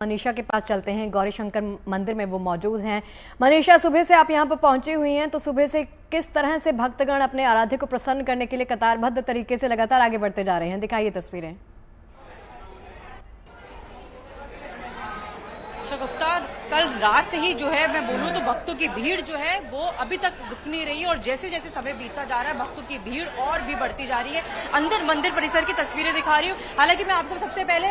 मनीषा के पास चलते हैं। गौरी शंकर मंदिर में वो मौजूद हैं। मनीषा, सुबह से आप यहाँ पर पहुंची हुई हैं, तो सुबह से किस तरह से भक्तगण अपने आराध्य को प्रसन्न करने के लिए कतारबद्ध तरीके से लगातार आगे बढ़ते जा रहे हैं, दिखाइए तस्वीरें। शगुफ्ता, कल रात से ही जो है मैं बोलूं तो भक्तों की भीड़ जो है वो अभी तक रुक नहीं रही है और जैसे जैसे समय बीतता जा रहा है भक्तों की भीड़ और भी बढ़ती जा रही है। अंदर मंदिर परिसर की तस्वीरें दिखा रही हूँ। हालांकि मैं आपको सबसे पहले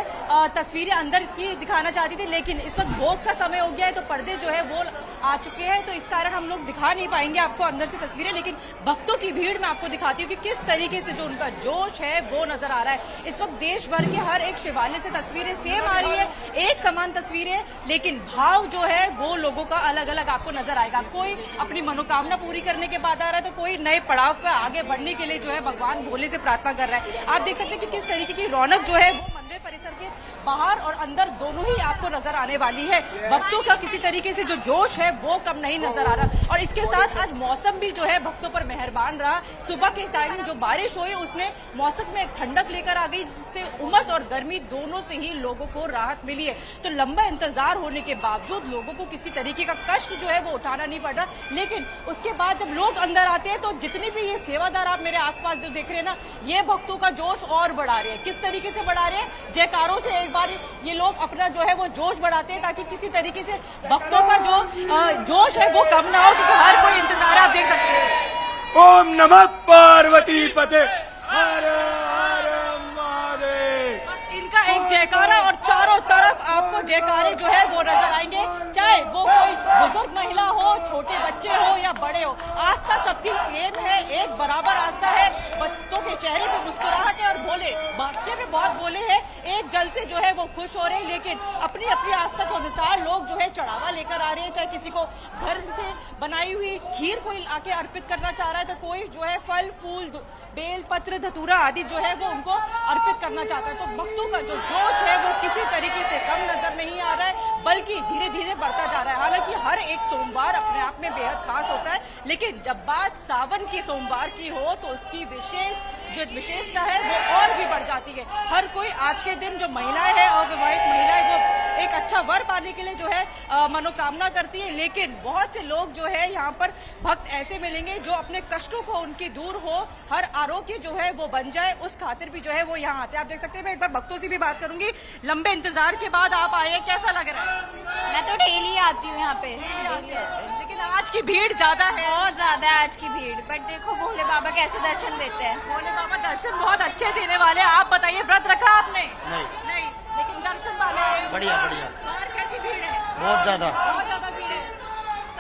तस्वीरें अंदर की दिखाना चाहती थी, लेकिन इस वक्त भोग का समय हो गया है तो पर्दे जो है वो आ चुके हैं, तो इस कारण हम लोग दिखा नहीं पाएंगे आपको अंदर से तस्वीरें। लेकिन भक्तों की भीड़ मैं आपको दिखाती हूँ कि किस तरीके से जो उनका जोश है वो नजर आ रहा है। इस वक्त देश भर के हर एक शिवालय से तस्वीरें सेम आ रही है, एक समान तस्वीरें, लेकिन भाव जो है वो लोगों का अलग अलग आपको नजर आएगा। कोई अपनी मनोकामना पूरी करने के बाद आ रहा है तो कोई नए पड़ाव पर आगे बढ़ने के लिए जो है भगवान भोले से प्रार्थना कर रहा है। आप देख सकते हैं कि किस तरीके की रौनक जो है वो मंदिर परिसर के बाहर और अंदर दोनों ही आपको नजर आने वाली है। भक्तों का किसी तरीके से जो जोश है वो कम नहीं नजर आ रहा और इसके साथ आज मौसम भी जो है भक्तों पर मेहरबान रहा। सुबह के टाइम जो बारिश हुई उसने मौसम में ठंडक लेकर आ गई, जिससे उमस और गर्मी दोनों से ही लोगों को राहत मिली है। तो लंबा इंतजार होने के बावजूद लोगों को किसी तरीके का कष्ट जो है वो उठाना नहीं पड़ रहा। लेकिन उसके बाद जब लोग अंदर आते हैं तो जितनी भी ये सेवादार आप मेरे आसपास जो देख रहे हैं ना, ये भक्तों का जोश और बढ़ा रहे हैं। किस तरीके से बढ़ा रहे हैं? जयकारों से एक बार ये लोग अपना जो है वो जोश बढ़ाते हैं ताकि किसी तरीके से भक्तों का जो जोश है वो कम ना हो, क्योंकि हर कोई इंतजार आप देख सकते हैं। ओम नमः पार्वती पते हर हर महादेव। इनका एक जयकारा और चारों तरफ आपको जयकारे जो है वो नजर आएंगे, चाहे वो कोई बुजुर्ग महिला हो, छोटे बच्चे हो या बड़े हो। आस्था सबकी सेम है, एक बराबर आस्था है। बच्चों के चेहरे पे मुस्कुराहट है और भोले वाक्य में बहुत भोले हैं, एक जल से जो है वो खुश हो रहे हैं। लेकिन अपनी अपनी आस्था के अनुसार लोग जो है चढ़ावा लेकर आ रहे हैं, चाहे किसी को घर से बनाई हुई खीर कोई आके अर्पित करना चाह रहा है, तो कोई जो है फल फूल बेल पत्र धतूरा आदि जो है वो उनको अर्पित करना चाहता है। तो भक्तों का जो जोश है वो किसी तरीके से कम नजर नहीं आ रहा है, बल्कि धीरे धीरे बढ़ता जा रहा है। हालांकि हर एक सोमवार अपने आप में बेहद खास होता है, लेकिन जब बात सावन की सोमवार की हो तो उसकी विशेषता है वो और भी बढ़ जाती है। हर कोई आज के दिन जो महिलाएं हैं, अविवाहित महिलाएं, वो एक अच्छा वर पाने के लिए जो है मनोकामना करती है। लेकिन बहुत से लोग जो है यहाँ पर भक्त ऐसे मिलेंगे जो अपने कष्टों को उनकी दूर हो, हर आरोग्य जो है वो बन जाए, उस खातिर भी जो है वो यहाँ आते हैं। आप देख सकते हैं, मैं एक बार भक्तों से भी बात करूंगी। लंबे इंतजार के बाद आप आए हैं, कैसा लग रहा है? मैं तो डेली आती हूँ यहाँ पे, लेकिन आज की भीड़ ज्यादा है, बहुत ज्यादा है आज की भीड़। बट देखो भोले बाबा कैसे दर्शन देते हैं। भोले बाबा दर्शन बहुत अच्छे देने वाले हैं। आप बताइए, व्रत रखा आपने? नहीं, लेकिन दर्शन वाले बढ़िया बढ़िया। बाहर कैसी भीड़ है? बहुत ज्यादा भीड़ है।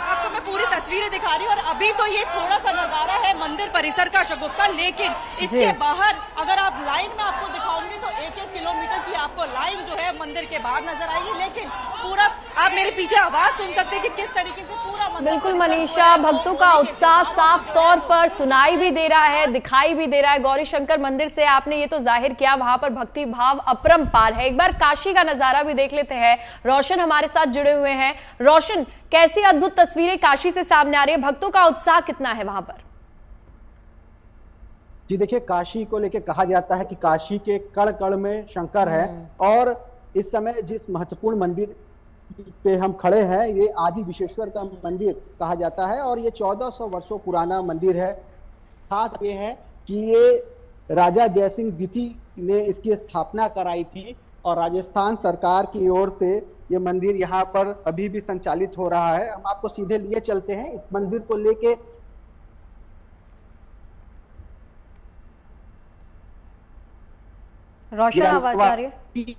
आपको मैं पूरी तस्वीरें दिखा रही हूँ और अभी तो ये थोड़ा सा नजारा है मंदिर परिसर का शगुफ्ता, लेकिन इसके बाहर अगर आप लाइन में आपको दिखाऊंगी तो 1-1 किलोमीटर की आपको लाइन जो है मंदिर के बाहर नजर आएगी। लेकिन पूरा आप मेरे पीछे आवाज सुन सकते हैं कि किस तरीके से पूरा मंदिर। बिल्कुल मनीषा, भक्तों का उत्साह साफ तौर पर सुनाई भी दे रहा है, दिखाई भी दे रहा है। गौरी शंकर मंदिर से आपने ये तो जाहिर किया, वहां पर भक्ति भाव अपरंपार है। एक बार काशी का नजारा भी देख लेते हैं। रोशन हमारे साथ जुड़े हुए हैं। रोशन, कैसी अद्भुत तस्वीरें काशी से सामने आ रही है, भक्तों का उत्साह कितना है वहां पर? जी देखिए, काशी को लेके कहा जाता है कि काशी के कण कण में शंकर है, और इस समय जिस महत्वपूर्ण मंदिर पे हम खड़े हैं ये आदि विश्वेश्वर का मंदिर कहा जाता है और ये 1400 वर्षों पुराना मंदिर है। खास ये है कि ये राजा जयसिंह द्वितीय ने इसकी स्थापना कराई थी और राजस्थान सरकार की ओर से ये मंदिर यहाँ पर अभी भी संचालित हो रहा है। हम आपको सीधे लिए चलते हैं इस मंदिर को लेके। रोशन, आवाज आ रही है?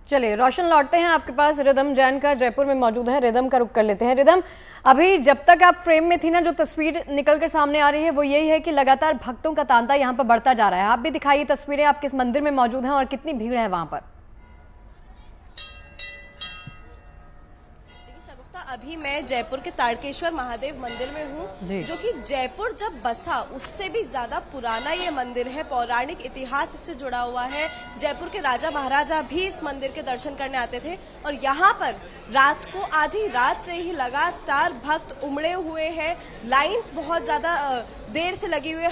चलिए रोशन, लौटते हैं आपके पास। रिदम जैन का जयपुर में मौजूद है, रिदम का रुख कर लेते हैं। रिदम, अभी जब तक आप फ्रेम में थी ना, जो तस्वीर निकल कर सामने आ रही है वो यही है कि लगातार भक्तों का तांता यहाँ पर बढ़ता जा रहा है। आप भी दिखाइए तस्वीरें, आप किस मंदिर में मौजूद हैं और कितनी भीड़ है वहां पर? अभी मैं जयपुर के तारकेश्वर महादेव मंदिर में हूँ, जो कि जयपुर जब बसा उससे भी ज्यादा पुराना ये मंदिर है। पौराणिक इतिहास इससे जुड़ा हुआ है। जयपुर के राजा महाराजा भी इस मंदिर के दर्शन करने आते थे और यहाँ पर रात को आधी रात से ही लगातार भक्त उमड़े हुए हैं। लाइंस बहुत ज्यादा देर से लगी हुई है।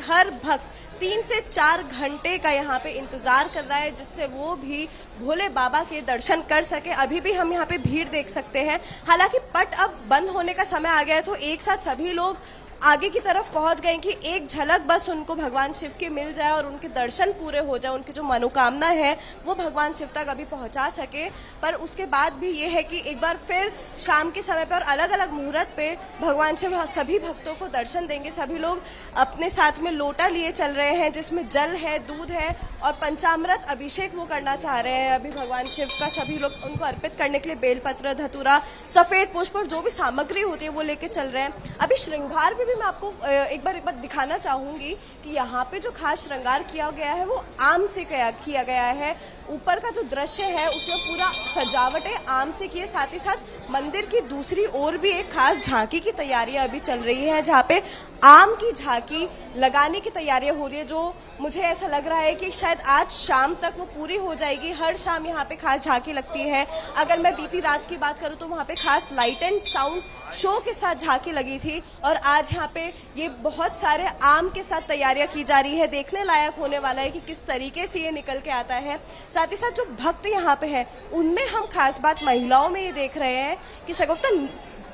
हर भक्त 3 से 4 घंटे का यहाँ पे इंतजार कर रहा है, जिससे वो भी भोले बाबा के दर्शन कर सके। अभी भी हम यहाँ पे भीड़ देख सकते हैं। हालांकि पट अब बंद होने का समय आ गया है, तो एक साथ सभी लोग आगे की तरफ पहुंच गए कि एक झलक बस उनको भगवान शिव की मिल जाए और उनके दर्शन पूरे हो जाए, उनकी जो मनोकामना है वो भगवान शिव तक अभी पहुंचा सके। पर उसके बाद भी ये है कि एक बार फिर शाम के समय पर अलग अलग मुहूर्त पे भगवान शिव सभी भक्तों को दर्शन देंगे। सभी लोग अपने साथ में लोटा लिए चल रहे हैं, जिसमें जल है, दूध है और पंचामृत अभिषेक वो करना चाह रहे हैं अभी भगवान शिव का। सभी लोग उनको अर्पित करने के लिए बेलपत्र, धतूरा, सफेद पुष्प और जो भी सामग्री होती है वो लेके चल रहे हैं। अभी श्रृंगार भी मैं आपको एक बार दिखाना चाहूंगी कि यहाँ पे जो खास श्रृंगार किया गया है वो आम से किया गया है। ऊपर का जो दृश्य है उसमें पूरा सजावटें आम से की है। साथ ही साथ मंदिर की दूसरी ओर भी एक खास झांकी की तैयारियां अभी चल रही है, जहाँ पे आम की झांकी लगाने की तैयारियां हो रही है, जो मुझे ऐसा लग रहा है कि शायद आज शाम तक वो पूरी हो जाएगी। हर शाम यहाँ पे खास झांकी लगती है। अगर मैं बीती रात की बात करूँ तो वहाँ पे खास लाइट एंड साउंड शो के साथ झांकी लगी थी, और आज यहाँ पे ये बहुत सारे आम के साथ तैयारियां की जा रही है। देखने लायक होने वाला है कि किस तरीके से ये निकल के आता है। साथ ही साथ जो भक्त यहाँ पे हैं उनमें हम खास बात महिलाओं में ये देख रहे हैं कि शगुफ्ता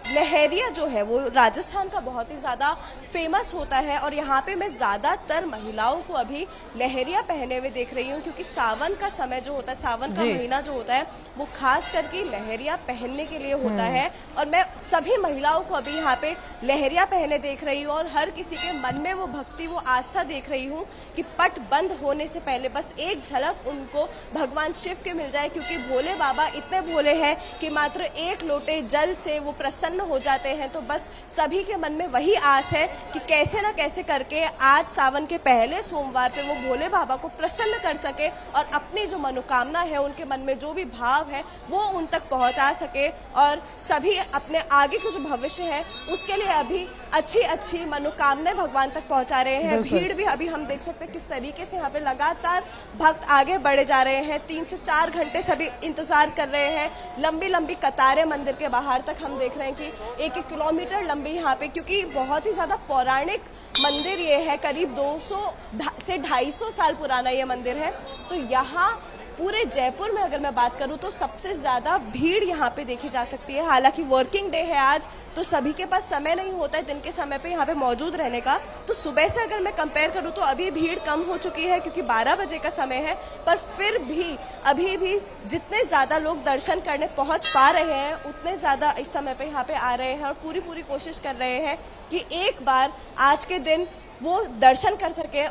लहरिया जो है वो राजस्थान का बहुत ही ज्यादा फेमस होता है, और यहाँ पे मैं ज्यादातर महिलाओं को अभी लहरिया पहने हुए देख रही हूँ, क्योंकि सावन का समय जो होता है, सावन का महीना जो होता है वो खास करके लहरिया पहनने के लिए होता है। और मैं सभी महिलाओं को अभी यहाँ पे लहरिया पहने देख रही हूँ, और हर किसी के मन में वो भक्ति, वो आस्था देख रही हूँ कि पट बंद होने से पहले बस एक झलक उनको भगवान शिव के मिल जाए, क्योंकि भोले बाबा इतने भोले हैं कि मात्र एक लोटे जल से वो प्रसन्न हो जाते हैं। तो बस सभी के मन में वही आस है कि कैसे ना कैसे करके आज सावन के पहले सोमवार पे वो भोले बाबा को प्रसन्न कर सके और अपनी जो मनोकामना है, उनके मन में जो भी भाव है वो उन तक पहुंचा सके, और सभी अपने आगे का जो भविष्य है उसके लिए अभी अच्छी अच्छी मनोकामनाएं भगवान तक पहुंचा रहे हैं। भीड़ भी अभी हम देख सकते हैं किस तरीके से यहाँ पे लगातार भक्त आगे बढ़े जा रहे हैं। 3 से 4 घंटे सभी इंतजार कर रहे हैं। लंबी लंबी कतारें मंदिर के बाहर तक हम देख रहे हैं कि 1-1 किलोमीटर लंबी यहाँ पे, क्योंकि बहुत ही ज्यादा पौराणिक मंदिर ये है। करीब 200 से 250 साल पुराना ये मंदिर है। तो यहाँ पूरे जयपुर में अगर मैं बात करूं तो सबसे ज्यादा भीड़ यहाँ पे देखी जा सकती है। हालांकि वर्किंग डे है आज, तो सभी के पास समय नहीं होता है दिन के समय पे यहाँ पे मौजूद रहने का। तो सुबह से अगर मैं कंपेयर करूं तो अभी भीड़ कम हो चुकी है, क्योंकि 12 बजे का समय है। पर फिर भी अभी भी जितने ज्यादा लोग दर्शन करने पहुंच पा रहे हैं, उतने ज्यादा इस समय पे यहाँ पे आ रहे हैं और पूरी कोशिश कर रहे हैं कि एक बार आज के दिन वो दर्शन कर सके।